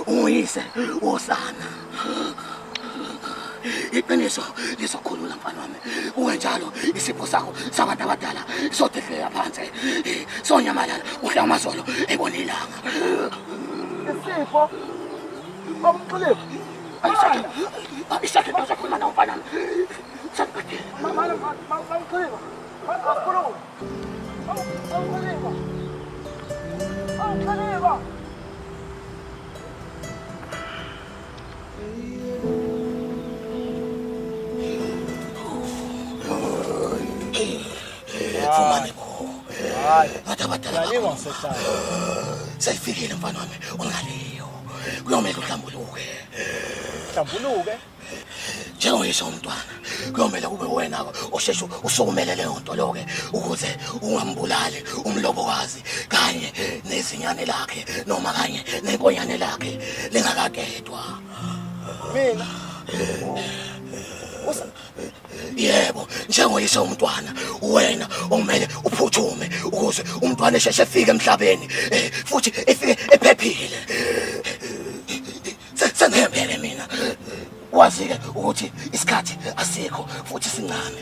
Uyise wosana. Iqiniso lizokhulula mfana wami. Kungenjalo isipho sakho sabantu abadala sodehleka phansi. Sonyamalala uhle amazolo ebona ilanga. Isipho bamxolile. Ayishathe ndozakhuluma nawe mfana. Sakuphathele. Bamxolile. Bamxolile. Fumane bo. Hayi. Abadala. Seyifikile mfana wami ungaleyo. Kuyomela uhlambuluke. Hlambuluke. Njengoyise umntwana kuyomela kube wena osheshe usukumele leyo nto loke ukuze ungambulali umlobokazi kanye nezinyane lakhe noma kanye nenkonyane lakhe lingakaketwa. Mina Yebo, njengoyise umntwana wena okumele uphuthume ukuze umntwana esheshe efike emhlabeni futhi efike ephephile. Sengempela mina. Wazi-ke ukuthi isikhathi asikho futhi sincane.